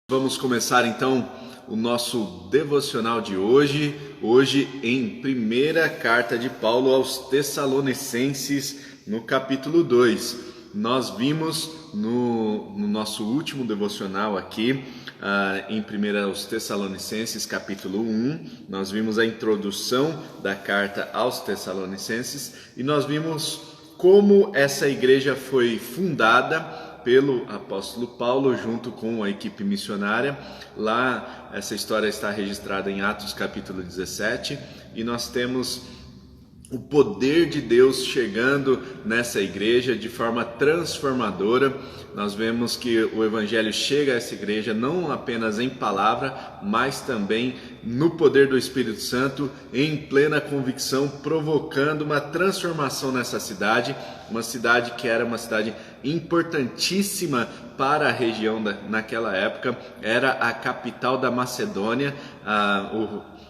Vamos começar então o nosso devocional de hoje em primeira carta de Paulo aos Tessalonicenses, no capítulo 2. Nós vimos no nosso último devocional aqui, em 1 aos Tessalonicenses, capítulo 1, nós vimos a introdução da carta aos Tessalonicenses e nós vimos como essa igreja foi fundada pelo apóstolo Paulo junto com a equipe missionária. Lá essa história está registrada em Atos capítulo 17 e nós temos o poder de Deus chegando nessa igreja de forma transformadora. Nós vemos que o evangelho chega a essa igreja não apenas em palavra, mas também no poder do Espírito Santo, em plena convicção, provocando uma transformação nessa cidade, uma cidade que era uma cidade importantíssima para a região naquela época, era a capital da Macedônia.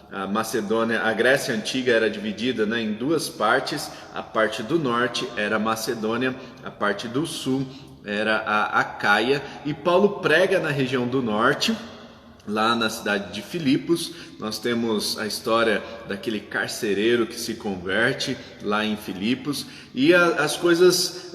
A Macedônia, a Grécia Antiga era dividida em duas partes. A parte do norte era a Macedônia, a parte do sul era a Acaia. E Paulo prega na região do norte, lá na cidade de Filipos. Nós temos a história daquele carcereiro que se converte lá em Filipos. E as coisas,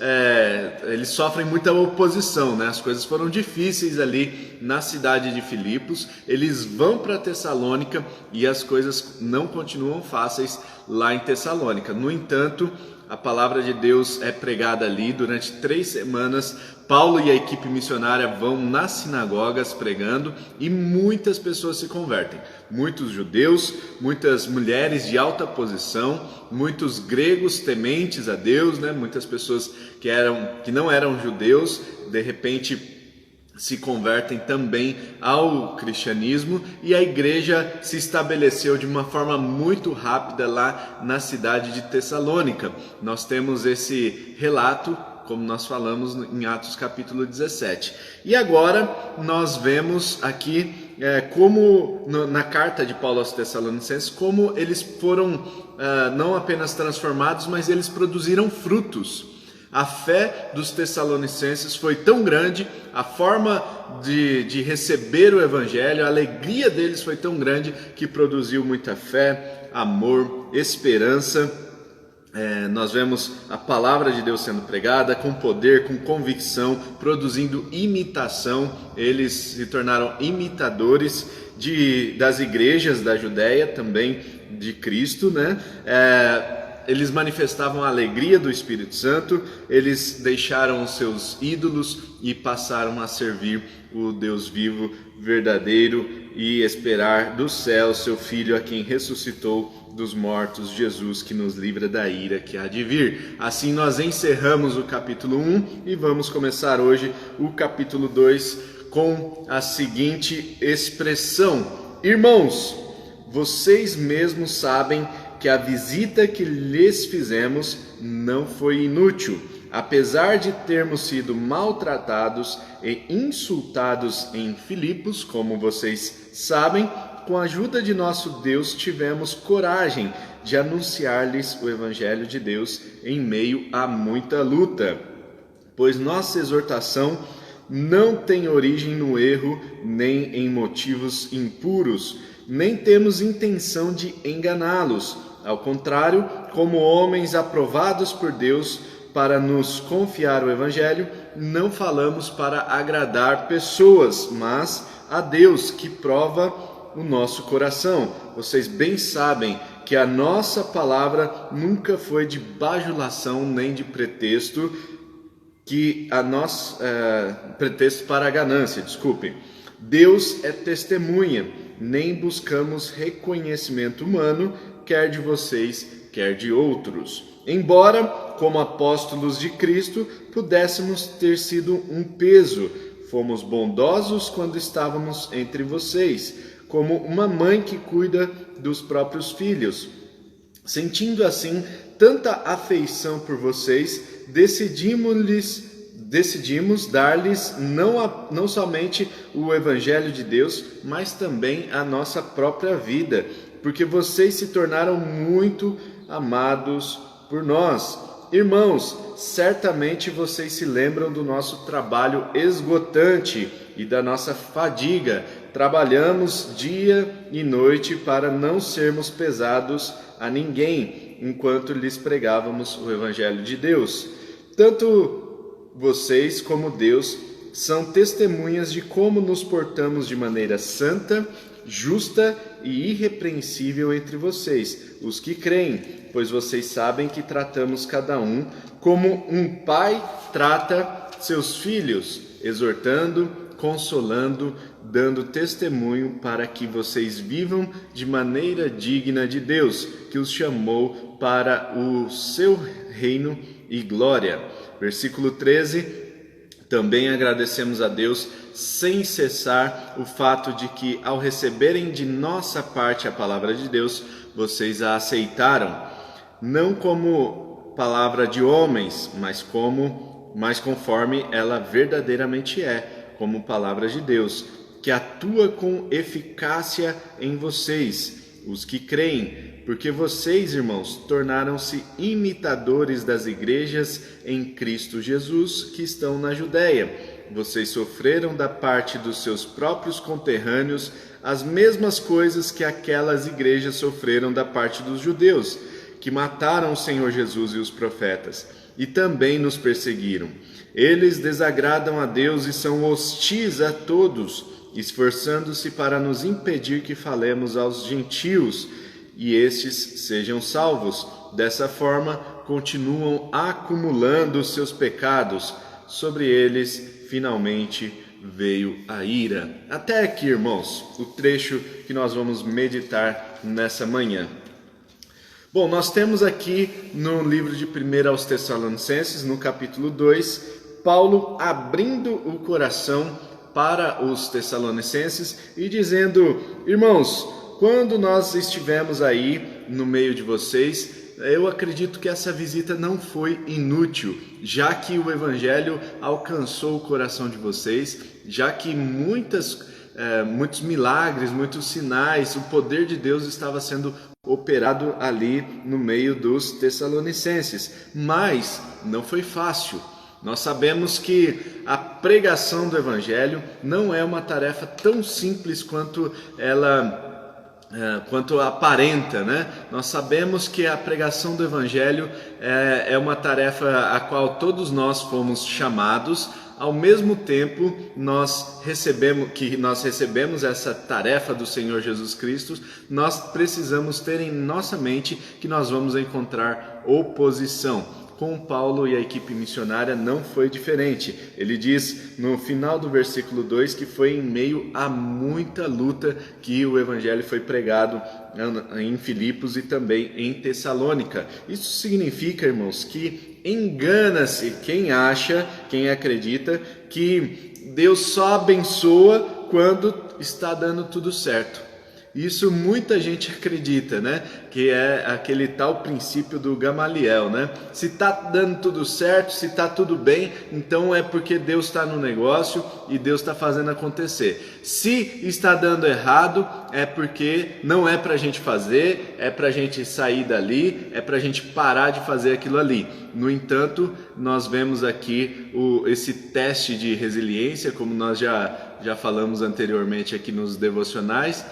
eles sofrem muita oposição, né? As coisas foram difíceis ali na cidade de Filipos. Eles vão para Tessalônica e as coisas não continuam fáceis lá em Tessalônica. No entanto, a palavra de Deus é pregada ali durante 3 semanas. Paulo e a equipe missionária vão nas sinagogas pregando e muitas pessoas se convertem. Muitos judeus, muitas mulheres de alta posição, muitos gregos tementes a Deus, né? Muitas pessoas que não eram judeus, de repente se convertem também ao cristianismo, e a igreja se estabeleceu de uma forma muito rápida lá na cidade de Tessalônica. Nós temos esse relato, como nós falamos em Atos capítulo 17. E agora nós vemos aqui como na carta de Paulo aos Tessalonicenses, como eles foram não apenas transformados, mas eles produziram frutos. A fé dos Tessalonicenses foi tão grande, a forma de receber o evangelho, a alegria deles foi tão grande que produziu muita fé, amor, esperança. Nós vemos a palavra de Deus sendo pregada com poder, com convicção, produzindo imitação. Eles se tornaram imitadores das igrejas da Judéia, também de Cristo, né? Eles manifestavam a alegria do Espírito Santo, eles deixaram os seus ídolos e passaram a servir o Deus vivo, verdadeiro, e esperar do céu seu Filho, a quem ressuscitou dos mortos, Jesus, que nos livra da ira que há de vir. Assim nós encerramos o capítulo 1 e vamos começar hoje o capítulo 2 com a seguinte expressão: Irmãos, vocês mesmos sabem que a visita que lhes fizemos não foi inútil. Apesar de termos sido maltratados e insultados em Filipos, como vocês sabem, com a ajuda de nosso Deus tivemos coragem de anunciar-lhes o Evangelho de Deus em meio a muita luta. Pois nossa exortação não tem origem no erro, nem em motivos impuros, nem temos intenção de enganá-los. Ao contrário, como homens aprovados por Deus para nos confiar o Evangelho, não falamos para agradar pessoas, mas a Deus, que prova o nosso coração. Vocês bem sabem que a nossa palavra nunca foi de bajulação nem de pretexto, pretexto para a ganância, desculpem. Deus é testemunha, nem buscamos reconhecimento humano, quer de vocês, quer de outros. Embora, como apóstolos de Cristo, pudéssemos ter sido um peso, fomos bondosos quando estávamos entre vocês, como uma mãe que cuida dos próprios filhos. Sentindo assim tanta afeição por vocês, decidimos dar-lhes não somente o Evangelho de Deus, mas também a nossa própria vida, porque vocês se tornaram muito amados por nós. Irmãos, certamente vocês se lembram do nosso trabalho esgotante e da nossa fadiga. Trabalhamos dia e noite para não sermos pesados a ninguém, enquanto lhes pregávamos o Evangelho de Deus. Tanto vocês como Deus são testemunhas de como nos portamos de maneira santa, justa e irrepreensível entre vocês, os que creem, pois vocês sabem que tratamos cada um como um pai trata seus filhos, exortando, consolando, dando testemunho para que vocês vivam de maneira digna de Deus, que os chamou para o seu reino e glória. Versículo 13. Também agradecemos a Deus sem cessar o fato de que, ao receberem de nossa parte a palavra de Deus, vocês a aceitaram, não como palavra de homens, mas conforme ela verdadeiramente é, como palavra de Deus, que atua com eficácia em vocês, os que creem, porque vocês, irmãos, tornaram-se imitadores das igrejas em Cristo Jesus que estão na Judéia. Vocês sofreram da parte dos seus próprios conterrâneos as mesmas coisas que aquelas igrejas sofreram da parte dos judeus, que mataram o Senhor Jesus e os profetas, e também nos perseguiram. Eles desagradam a Deus e são hostis a todos, esforçando-se para nos impedir que falemos aos gentios, e estes sejam salvos. Dessa forma, continuam acumulando os seus pecados. Sobre eles, finalmente, veio a ira. Até aqui, irmãos, o trecho que nós vamos meditar nessa manhã. Bom, nós temos aqui no livro de 1 aos Tessalonicenses, no capítulo 2, Paulo abrindo o coração para os Tessalonicenses e dizendo: irmãos, quando nós estivemos aí no meio de vocês, eu acredito que essa visita não foi inútil, já que o Evangelho alcançou o coração de vocês, já que muitos milagres, muitos sinais, o poder de Deus estava sendo operado ali no meio dos Tessalonicenses. Mas não foi fácil. Nós sabemos que a pregação do Evangelho não é uma tarefa tão simples quanto aparenta, né? Nós sabemos que a pregação do Evangelho é uma tarefa a qual todos nós fomos chamados. Ao mesmo tempo, nós recebemos essa tarefa do Senhor Jesus Cristo, nós precisamos ter em nossa mente que nós vamos encontrar oposição. Com Paulo e a equipe missionária não foi diferente. Ele diz no final do versículo 2 que foi em meio a muita luta que o evangelho foi pregado em Filipos e também em Tessalônica. Isso significa, irmãos, que engana-se quem acredita que Deus só abençoa quando está dando tudo certo. Isso muita gente acredita, né? Que é aquele tal princípio do Gamaliel, né? Se está dando tudo certo, se está tudo bem, então é porque Deus está no negócio e Deus está fazendo acontecer. Se está dando errado, é porque não é para a gente fazer, é para a gente sair dali, é para a gente parar de fazer aquilo ali. No entanto, nós vemos aqui esse teste de resiliência, como nós já falamos anteriormente aqui nos devocionais.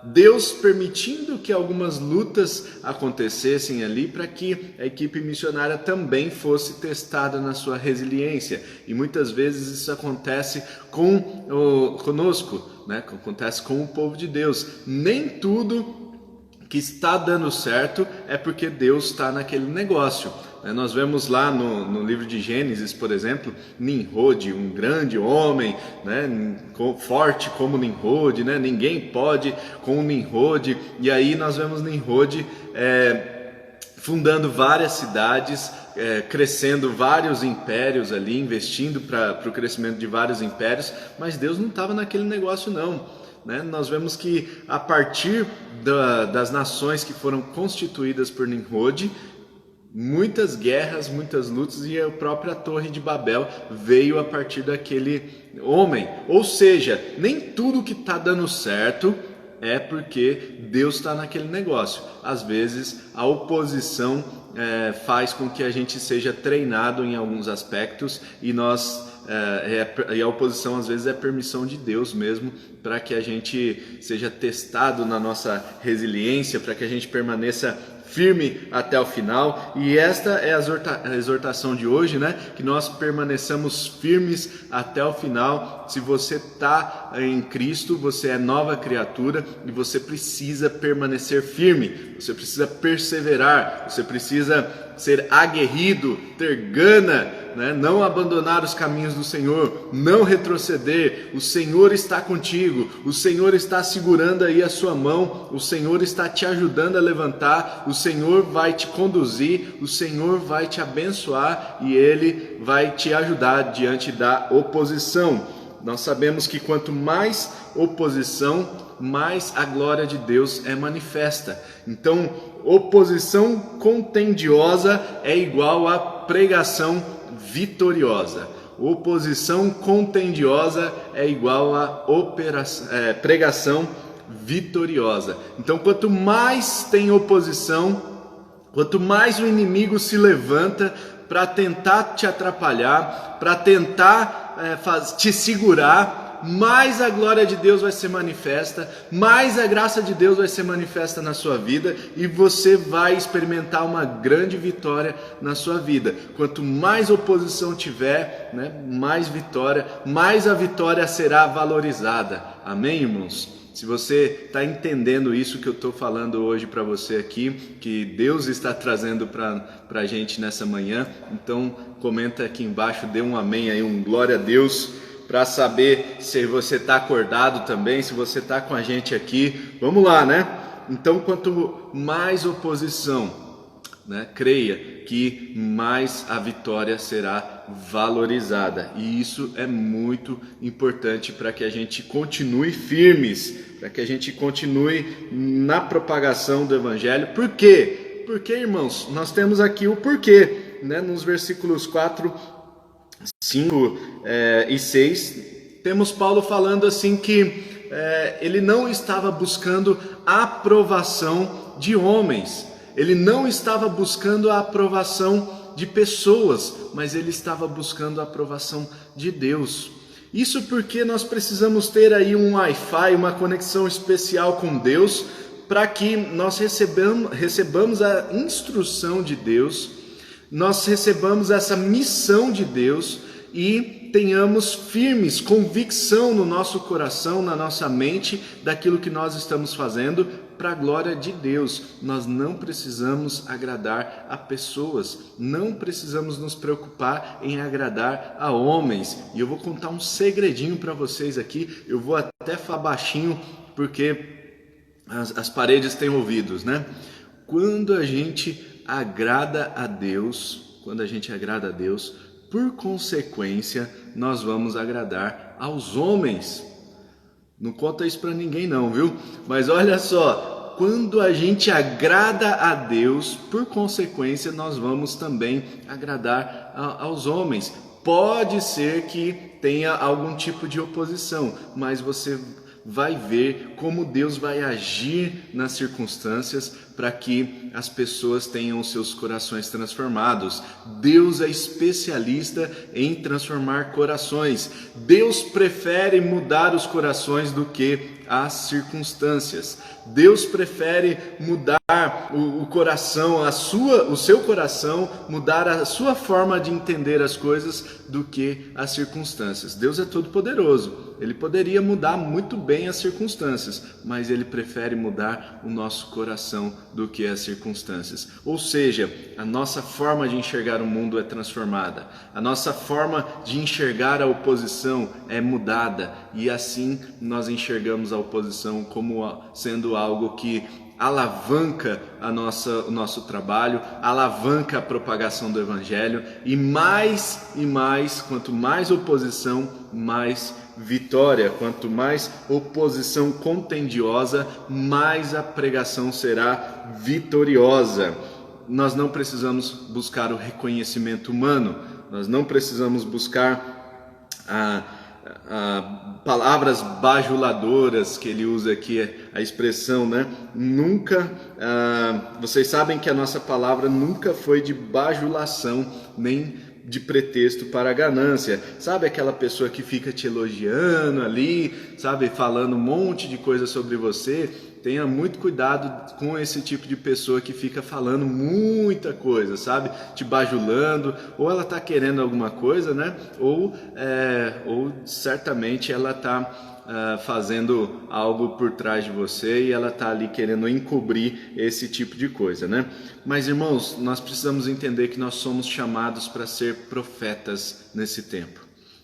Deus permitindo que algumas lutas acontecessem ali para que a equipe missionária também fosse testada na sua resiliência. E muitas vezes isso acontece conosco, né? Acontece com o povo de Deus. Nem tudo que está dando certo é porque Deus está naquele negócio. Nós vemos lá no livro de Gênesis, por exemplo, Nimrod, um grande homem, né, forte como Nimrod, né, ninguém pode com Nimrod. E aí nós vemos Nimrod fundando várias cidades, crescendo vários impérios ali, investindo para o crescimento de vários impérios, mas Deus não estava naquele negócio não. Nós vemos que a partir das nações que foram constituídas por Nimrod, muitas guerras, muitas lutas, e a própria Torre de Babel veio a partir daquele homem. Ou seja, nem tudo que está dando certo é porque Deus está naquele negócio. Às vezes a oposição faz com que a gente seja treinado em alguns aspectos e e a oposição às vezes é permissão de Deus mesmo, para que a gente seja testado na nossa resiliência, para que a gente permaneça firme até o final. E esta é a exortação de hoje, né? Que nós permaneçamos firmes até o final. Se você está em Cristo, você é nova criatura e você precisa permanecer firme, você precisa perseverar, você precisa ser aguerrido, ter gana, né? Não abandonar os caminhos do Senhor, não retroceder. O Senhor está contigo, o Senhor está segurando aí a sua mão, o Senhor está te ajudando a levantar, o Senhor vai te conduzir, o Senhor vai te abençoar e Ele vai te ajudar diante da oposição. Nós sabemos que quanto mais oposição, mais a glória de Deus é manifesta. Então, oposição contendiosa é igual a pregação vitoriosa. Oposição contendiosa é igual a pregação vitoriosa. Então, quanto mais tem oposição, quanto mais o inimigo se levanta para tentar te atrapalhar, para tentar te segurar, mais a glória de Deus vai ser manifesta, mais a graça de Deus vai ser manifesta na sua vida e você vai experimentar uma grande vitória na sua vida. Quanto mais oposição tiver, né, mais vitória, mais a vitória será valorizada. Amém, irmãos? Se você está entendendo isso que eu estou falando hoje para você aqui, que Deus está trazendo para a gente nessa manhã, então comenta aqui embaixo, dê um amém aí, um glória a Deus, para saber se você está acordado também, se você está com a gente aqui. Vamos lá, né? Então, quanto mais oposição, né, creia que mais a vitória será valorizada. E isso é muito importante para que a gente continue firmes, para que a gente continue na propagação do Evangelho. Por quê? Porque, irmãos, nós temos aqui o porquê, né? Nos versículos 4, 5 e 6, temos Paulo falando assim que ele não estava buscando a aprovação de homens, ele não estava buscando a aprovação de pessoas, mas ele estava buscando a aprovação de Deus. Isso porque nós precisamos ter aí um Wi-Fi, uma conexão especial com Deus, para que nós recebamos a instrução de Deus, nós recebamos essa missão de Deus e tenhamos firmes convicção no nosso coração, na nossa mente, daquilo que nós estamos fazendo para a glória de Deus. Nós não precisamos agradar a pessoas, não precisamos nos preocupar em agradar a homens. E eu vou contar um segredinho para vocês aqui, eu vou até falar baixinho, porque as paredes têm ouvidos, né? Quando a gente agrada a Deus, por consequência, nós vamos agradar aos homens. Não conta isso para ninguém não, viu? Mas olha só, quando a gente agrada a Deus, por consequência, nós vamos também agradar aos homens. Pode ser que tenha algum tipo de oposição, mas você vai ver como Deus vai agir nas circunstâncias para que as pessoas tenham os seus corações transformados. Deus é especialista em transformar corações. Deus prefere mudar os corações do que as circunstâncias. Deus prefere mudar o coração, o seu coração, mudar a sua forma de entender as coisas do que as circunstâncias. Deus é todo poderoso. Ele poderia mudar muito bem as circunstâncias, mas Ele prefere mudar o nosso coração do que as circunstâncias. Ou seja, a nossa forma de enxergar o mundo é transformada, a nossa forma de enxergar a oposição é mudada, e assim nós enxergamos a oposição como sendo algo que alavanca o nosso trabalho, alavanca a propagação do Evangelho, e mais, quanto mais oposição, mais vitória. Quanto mais oposição contendiosa, mais a pregação será vitoriosa. Nós não precisamos buscar o reconhecimento humano, nós não precisamos buscar palavras bajuladoras, que ele usa aqui a expressão, né? Nunca, vocês sabem que a nossa palavra nunca foi de bajulação, nem de pretexto para a ganância. Sabe aquela pessoa que fica te elogiando ali, sabe, falando um monte de coisa sobre você? Tenha muito cuidado com esse tipo de pessoa que fica falando muita coisa, sabe? Te bajulando, ou ela está querendo alguma coisa, né? Ou certamente ela está fazendo algo por trás de você e ela está ali querendo encobrir esse tipo de coisa, né? Mas, irmãos, nós precisamos entender que nós somos chamados para ser profetas nesse tempo.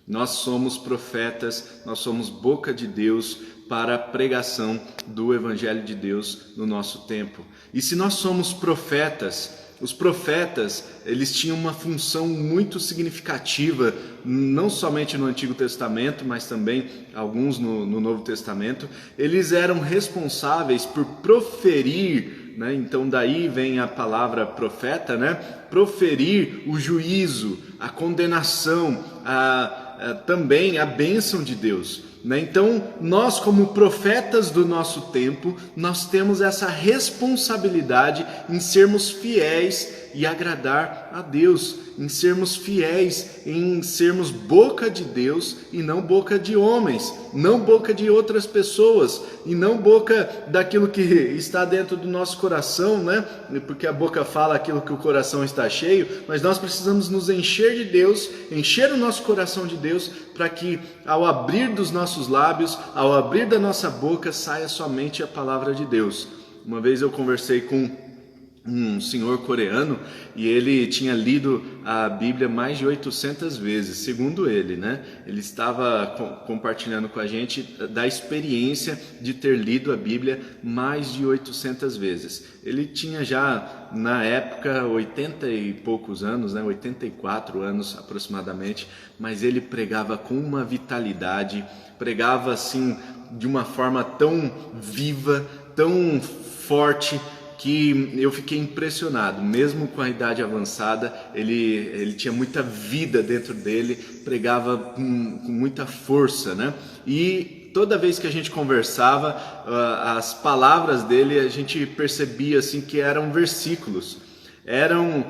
Nós somos profetas, nós somos boca de Deus para a pregação do Evangelho de Deus no nosso tempo. E se nós somos profetas, os profetas, eles tinham uma função muito significativa, não somente no Antigo Testamento, mas também alguns no Novo Testamento. Eles eram responsáveis por proferir, né? Então daí vem a palavra profeta, né? Proferir o juízo, a condenação, também a bênção de Deus, né? Então nós, como profetas do nosso tempo, nós temos essa responsabilidade em sermos fiéis e agradar a Deus, em sermos fiéis, em sermos boca de Deus e não boca de homens, não boca de outras pessoas e não boca daquilo que está dentro do nosso coração, né? Porque a boca fala aquilo que o coração está cheio, mas nós precisamos nos encher de Deus, encher o nosso coração de Deus, para que ao abrir dos nossos lábios, ao abrir da nossa boca, saia somente a palavra de Deus. Uma vez eu conversei com um senhor coreano e ele tinha lido a Bíblia mais de 800 vezes, segundo ele, né? Ele estava compartilhando com a gente da experiência de ter lido a Bíblia mais de 800 vezes. Ele tinha já, na época, 80 e poucos anos, né? 84 anos aproximadamente, mas ele pregava com uma vitalidade, pregava assim de uma forma tão viva, tão forte, que eu fiquei impressionado. Mesmo com a idade avançada, ele tinha muita vida dentro dele, pregava com muita força, né? E toda vez que a gente conversava, as palavras dele, a gente percebia assim que eram versículos, eram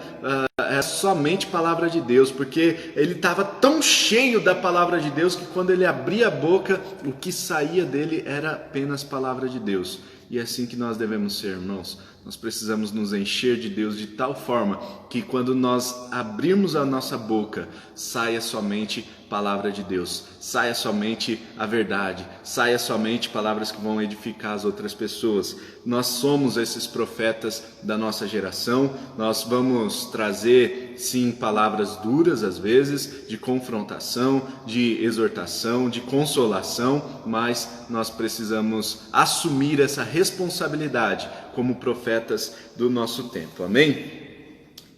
somente palavra de Deus, porque ele estava tão cheio da palavra de Deus que quando ele abria a boca, o que saía dele era apenas palavra de Deus. E é assim que nós devemos ser, irmãos. Nós precisamos nos encher de Deus de tal forma que quando nós abrirmos a nossa boca, saia somente palavra de Deus, saia somente a verdade, saia somente palavras que vão edificar as outras pessoas. Nós somos esses profetas da nossa geração, nós vamos trazer, sim, palavras duras às vezes, de confrontação, de exortação, de consolação, mas nós precisamos assumir essa responsabilidade como profetas do nosso tempo, amém?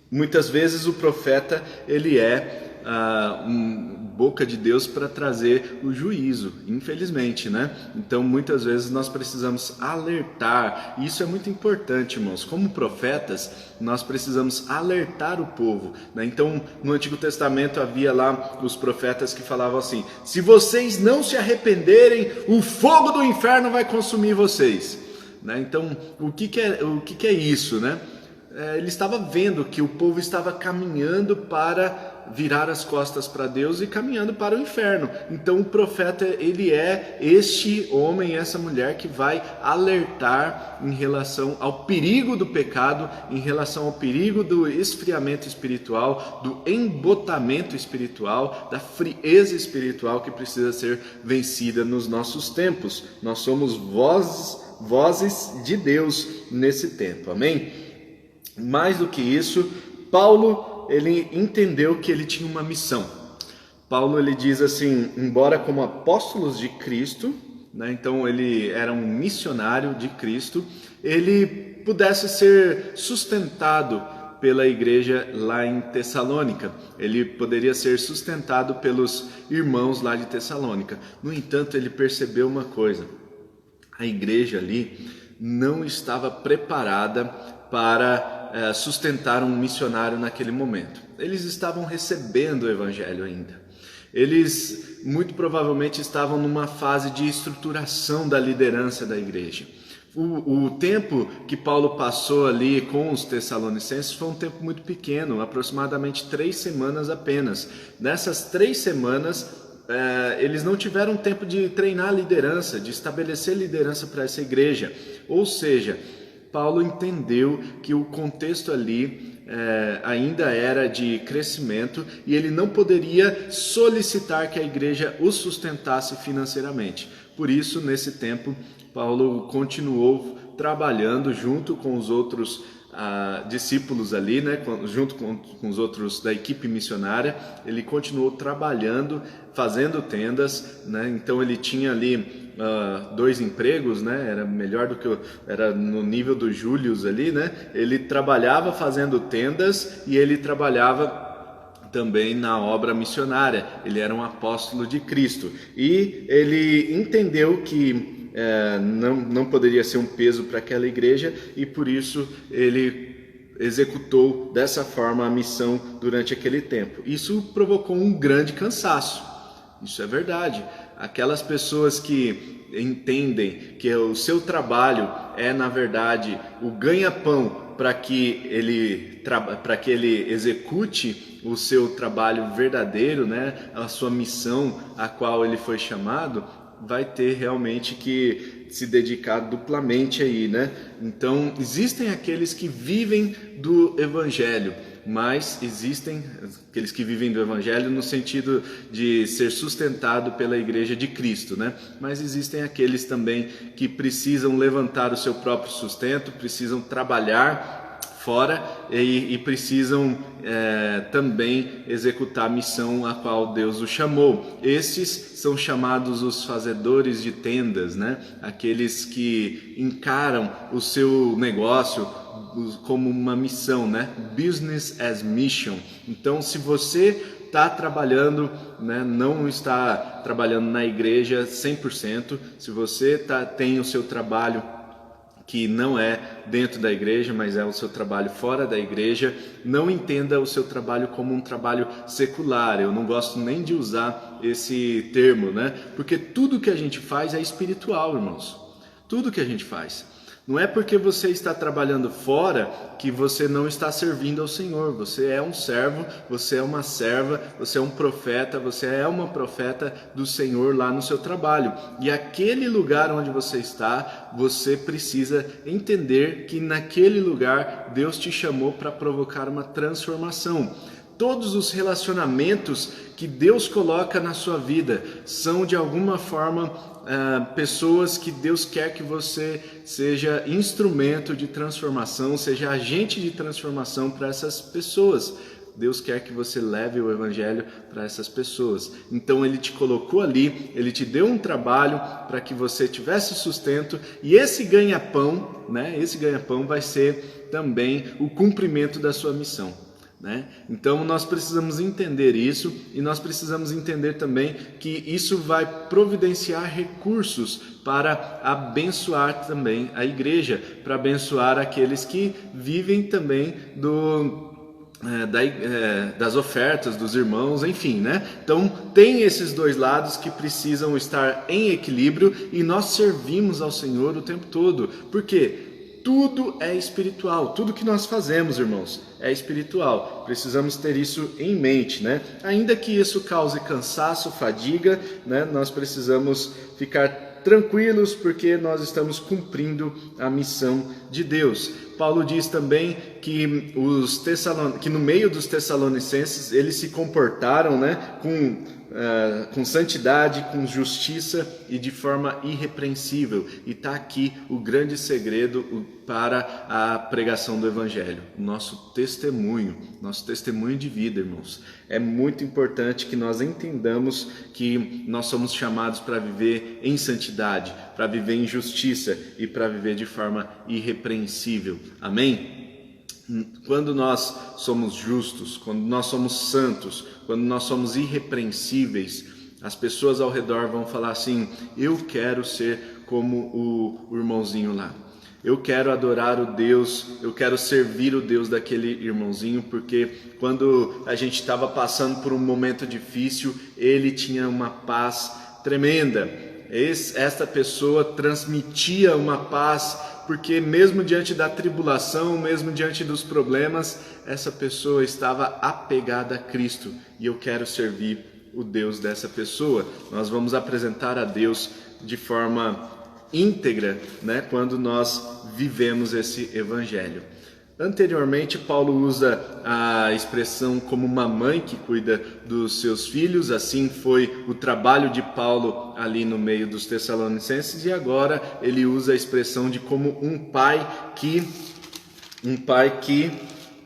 Muitas vezes o profeta, ele é boca de Deus para trazer o juízo, infelizmente, né? Então muitas vezes nós precisamos alertar, e isso é muito importante, irmãos. Como profetas, nós precisamos alertar o povo, né? Então no Antigo Testamento havia lá os profetas que falavam assim: se vocês não se arrependerem, o fogo do inferno vai consumir vocês, né? Então o que é isso, né? Ele estava vendo que o povo estava caminhando para virar as costas para Deus e caminhando para o inferno. Então o profeta, ele é este homem, essa mulher que vai alertar em relação ao perigo do pecado, em relação ao perigo do esfriamento espiritual, do embotamento espiritual, da frieza espiritual que precisa ser vencida nos nossos tempos. Nós somos vozes de Deus nesse tempo, amém? Mais do que isso, Paulo, ele entendeu que ele tinha uma missão. Paulo, ele diz assim: embora como apóstolos de Cristo, né, então ele era um missionário de Cristo, ele pudesse ser sustentado pela igreja lá em Tessalônica, ele poderia ser sustentado pelos irmãos lá de Tessalônica. No entanto, ele percebeu uma coisa: a igreja ali não estava preparada para sustentar um missionário naquele momento. Eles estavam recebendo o evangelho ainda. Eles muito provavelmente estavam numa fase de estruturação da liderança da igreja. O tempo que Paulo passou ali com os Tessalonicenses foi um tempo muito pequeno, aproximadamente 3 semanas apenas. Nessas 3 semanas, eles não tiveram tempo de treinar liderança, de estabelecer liderança para essa igreja. Ou seja, Paulo entendeu que o contexto ali ainda era de crescimento e ele não poderia solicitar que a igreja o sustentasse financeiramente. Por isso, nesse tempo, Paulo continuou trabalhando junto com os outros discípulos ali, né, junto com os outros da equipe missionária. Ele continuou trabalhando, fazendo tendas, né? Então ele tinha ali 2 empregos, né? Era melhor do que era no nível do Július ali, né? Ele trabalhava fazendo tendas e ele trabalhava também na obra missionária. Ele era um apóstolo de Cristo e ele entendeu que não poderia ser um peso para aquela igreja e por isso ele executou dessa forma a missão durante aquele tempo. Isso provocou um grande cansaço, isso é verdade. Aquelas pessoas que entendem que o seu trabalho é na verdade o ganha-pão para que ele execute o seu trabalho verdadeiro, né, a sua missão a qual ele foi chamado, vai ter realmente que se dedicar duplamente aí, né? Então, existem aqueles que vivem do evangelho, mas existem aqueles que vivem do evangelho no sentido de ser sustentado pela igreja de Cristo, né? Mas existem aqueles também que precisam levantar o seu próprio sustento, precisam trabalhar fora e precisam também executar a missão a qual Deus os chamou. Esses são chamados os fazedores de tendas, né? Aqueles que encaram o seu negócio como uma missão, né? Business as mission. Então, se você está trabalhando, né, não está trabalhando na igreja 100%, se você tem o seu trabalho que não é dentro da igreja, mas é o seu trabalho fora da igreja, não entenda o seu trabalho como um trabalho secular. Eu não gosto nem de usar esse termo, né? Porque tudo que a gente faz é espiritual, irmãos. Tudo que a gente faz. Não é porque você está trabalhando fora que você não está servindo ao Senhor. Você é um servo, você é uma serva, você é um profeta, você é uma profeta do Senhor lá no seu trabalho. E aquele lugar onde você está, você precisa entender que naquele lugar Deus te chamou para provocar uma transformação. Todos os relacionamentos que Deus coloca na sua vida são de alguma forma pessoas que Deus quer que você seja instrumento de transformação, seja agente de transformação para essas pessoas. Deus quer que você leve o evangelho para essas pessoas. Então ele te colocou ali, ele te deu um trabalho para que você tivesse sustento, e esse ganha-pão, né? Esse ganha-pão vai ser também o cumprimento da sua missão. Né? Então nós precisamos entender isso e nós precisamos entender também que isso vai providenciar recursos para abençoar também a igreja, para abençoar aqueles que vivem também das ofertas dos irmãos, enfim, né? Então tem esses dois lados que precisam estar em equilíbrio e nós servimos ao Senhor o tempo todo. Por quê? Tudo é espiritual, tudo que nós fazemos, irmãos, é espiritual. Precisamos ter isso em mente, né? Ainda que isso cause cansaço, fadiga, né? Nós precisamos ficar tranquilos porque nós estamos cumprindo a missão de Deus. Paulo diz também que no meio dos Tessalonicenses eles se comportaram, né, com santidade, com justiça e de forma irrepreensível. E está aqui o grande segredo para a pregação do Evangelho. Nosso testemunho de vida, irmãos. É muito importante que nós entendamos que nós somos chamados para viver em santidade, para viver em justiça e para viver de forma irrepreensível. Amém? Quando nós somos justos, quando nós somos santos, quando nós somos irrepreensíveis, as pessoas ao redor vão falar assim: eu quero ser como o irmãozinho lá. Eu quero adorar o Deus, eu quero servir o Deus daquele irmãozinho, porque quando a gente estava passando por um momento difícil, ele tinha uma paz tremenda. Esta pessoa transmitia uma paz, porque mesmo diante da tribulação, mesmo diante dos problemas, essa pessoa estava apegada a Cristo, e eu quero servir o Deus dessa pessoa. Nós vamos apresentar a Deus de forma íntegra, né, quando nós vivemos esse evangelho. Anteriormente, Paulo usa a expressão como uma mãe que cuida dos seus filhos, assim foi o trabalho de Paulo ali no meio dos Tessalonicenses, e agora ele usa a expressão de como um pai que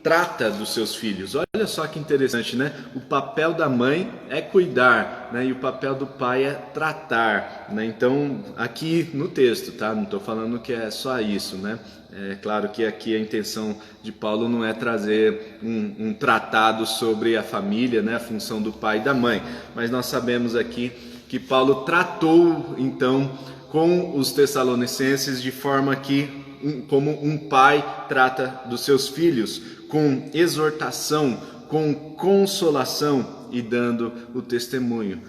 trata dos seus filhos. Olha só que interessante, né? O papel da mãe é cuidar, né? E o papel do pai é tratar, né? Então, aqui no texto, tá? Não estou falando que é só isso, né? É claro que aqui a intenção de Paulo não é trazer um tratado sobre a família, né? A função do pai e da mãe. Mas nós sabemos aqui que Paulo tratou, então, com os Tessalonicenses de forma que como um pai trata dos seus filhos, com exortação, com consolação e dando o testemunho.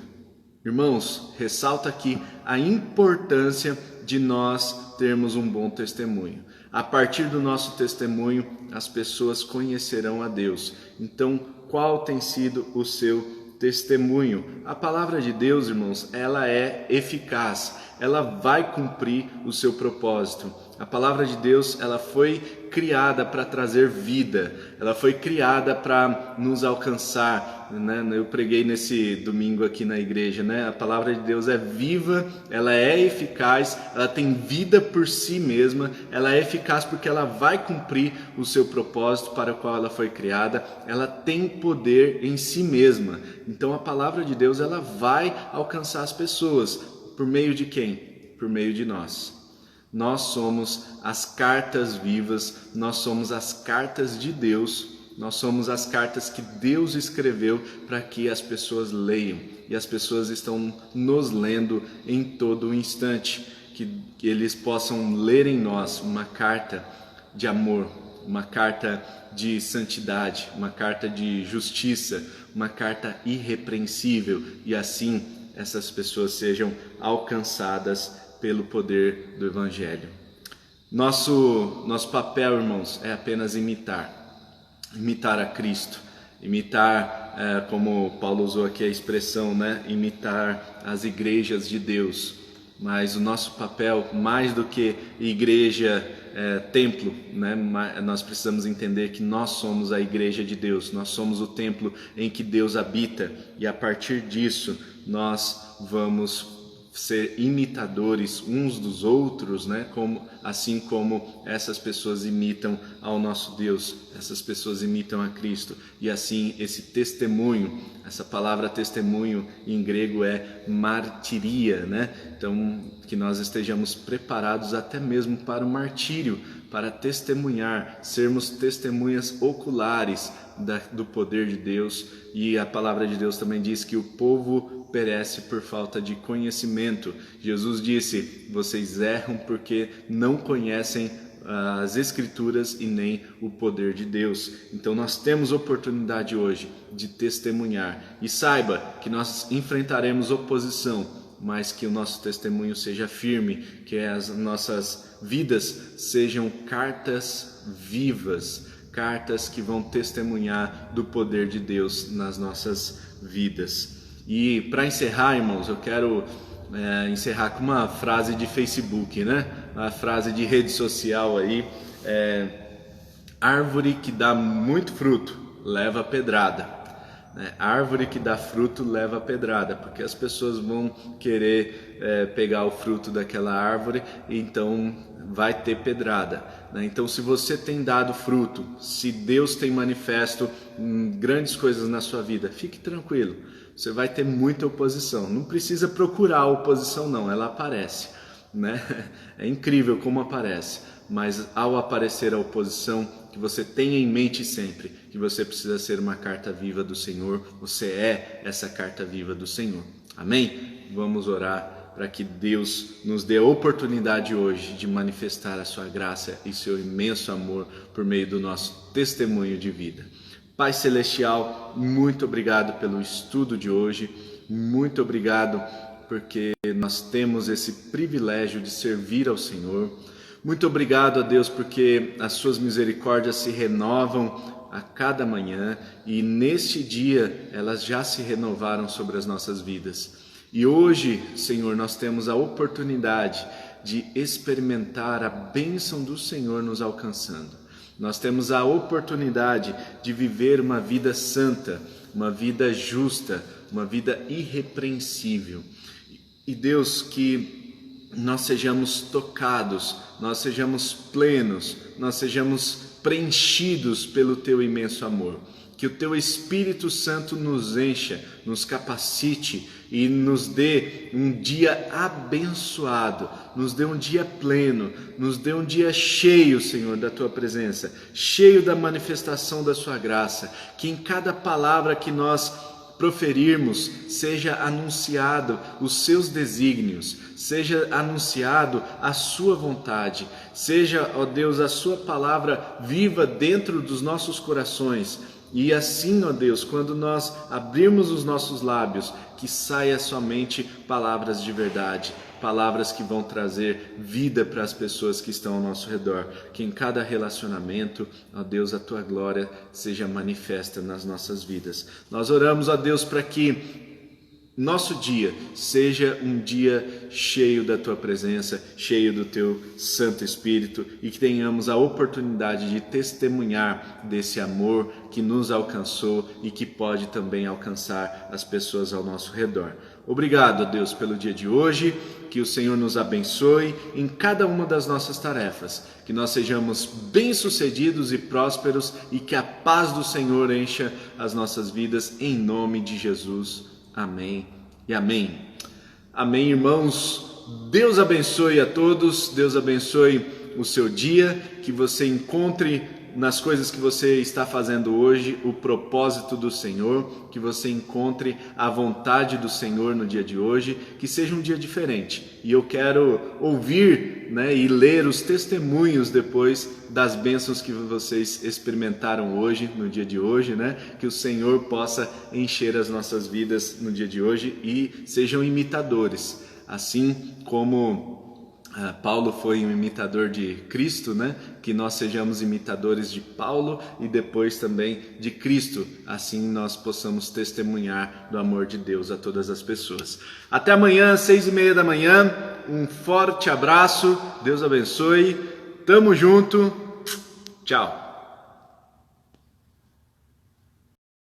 Irmãos, ressalta aqui a importância de nós termos um bom testemunho. A partir do nosso testemunho, as pessoas conhecerão a Deus. Então, qual tem sido o seu testemunho? A palavra de Deus, irmãos, ela é eficaz, ela vai cumprir o seu propósito. A palavra de Deus, ela foi criada para trazer vida, ela foi criada para nos alcançar, né? Eu preguei nesse domingo aqui na igreja, né? A palavra de Deus é viva, ela é eficaz, ela tem vida por si mesma, ela é eficaz porque ela vai cumprir o seu propósito para o qual ela foi criada, ela tem poder em si mesma. Então a palavra de Deus, ela vai alcançar as pessoas. Por meio de quem? Por meio de nós. Nós somos as cartas vivas, nós somos as cartas de Deus, nós somos as cartas que Deus escreveu para que as pessoas leiam. E as pessoas estão nos lendo em todo o instante, que eles possam ler em nós uma carta de amor, uma carta de santidade, uma carta de justiça, uma carta irrepreensível, e assim essas pessoas sejam alcançadas pelo poder do Evangelho. Nosso papel, irmãos, é apenas imitar a Cristo, imitar, como Paulo usou aqui a expressão, né? Imitar as igrejas de Deus. Mas o nosso papel, mais do que igreja, templo, né? Nós precisamos entender que nós somos a igreja de Deus, nós somos o templo em que Deus habita, e a partir disso nós vamos ser imitadores uns dos outros, né? Assim como essas pessoas imitam ao nosso Deus, essas pessoas imitam a Cristo, e assim esse testemunho, essa palavra testemunho em grego é martiria, né? Então que nós estejamos preparados até mesmo para o martírio, para testemunhar, sermos testemunhas oculares do poder de Deus. E a palavra de Deus também diz que o povo perece por falta de conhecimento. Jesus disse: vocês erram porque não conhecem as Escrituras e nem o poder de Deus. Então nós temos oportunidade hoje de testemunhar, e saiba que nós enfrentaremos oposição, mas que o nosso testemunho seja firme, que as nossas vidas sejam cartas vivas, cartas que vão testemunhar do poder de Deus nas nossas vidas. E para encerrar, irmãos, eu quero encerrar com uma frase de Facebook, né? Uma frase de rede social aí: árvore que dá muito fruto leva pedrada. Árvore que dá fruto leva pedrada, porque as pessoas vão querer pegar o fruto daquela árvore, e então vai ter pedrada, né? Então, se você tem dado fruto, se Deus tem manifesto grandes coisas na sua vida, fique tranquilo, você vai ter muita oposição. Não precisa procurar a oposição, não, ela aparece, né? É incrível como aparece, mas ao aparecer a oposição, que você tenha em mente sempre que você precisa ser uma carta viva do Senhor. Você é essa carta viva do Senhor. Amém? Vamos orar para que Deus nos dê a oportunidade hoje de manifestar a sua graça e seu imenso amor por meio do nosso testemunho de vida. Pai Celestial, muito obrigado pelo estudo de hoje, muito obrigado porque nós temos esse privilégio de servir ao Senhor. Muito obrigado a Deus porque as suas misericórdias se renovam a cada manhã e neste dia elas já se renovaram sobre as nossas vidas. E hoje, Senhor, nós temos a oportunidade de experimentar a bênção do Senhor nos alcançando. Nós temos a oportunidade de viver uma vida santa, uma vida justa, uma vida irrepreensível. E Deus, que nós sejamos tocados, nós sejamos plenos, nós sejamos preenchidos pelo Teu imenso amor. Que o Teu Espírito Santo nos encha, nos capacite e nos dê um dia abençoado, nos dê um dia pleno, nos dê um dia cheio, Senhor, da Tua presença, cheio da manifestação da Sua graça. Que em cada palavra que nós proferirmos, seja anunciado os seus desígnios, seja anunciado a sua vontade, seja, ó Deus, a sua palavra viva dentro dos nossos corações. E assim, ó Deus, quando nós abrirmos os nossos lábios, que saia somente palavras de verdade, palavras que vão trazer vida para as pessoas que estão ao nosso redor. Que em cada relacionamento, ó Deus, a Tua glória seja manifesta nas nossas vidas. Nós oramos, ó Deus, para que nosso dia seja um dia cheio da Tua presença, cheio do Teu Santo Espírito e que tenhamos a oportunidade de testemunhar desse amor que nos alcançou e que pode também alcançar as pessoas ao nosso redor. Obrigado, Deus, pelo dia de hoje, que o Senhor nos abençoe em cada uma das nossas tarefas, que nós sejamos bem-sucedidos e prósperos e que a paz do Senhor encha as nossas vidas em nome de Jesus. Amém e amém. Amém, irmãos. Deus abençoe a todos, Deus abençoe o seu dia, que você encontre nas coisas que você está fazendo hoje o propósito do Senhor, que você encontre a vontade do Senhor no dia de hoje, que seja um dia diferente. E eu quero ouvir, e ler os testemunhos depois das bênçãos que vocês experimentaram hoje, no dia de hoje, que o Senhor possa encher as nossas vidas no dia de hoje e sejam imitadores, assim como Paulo foi um imitador de Cristo, que nós sejamos imitadores de Paulo e depois também de Cristo, assim nós possamos testemunhar do amor de Deus a todas as pessoas. Até amanhã, 6:30 da manhã, um forte abraço, Deus abençoe, tamo junto, tchau!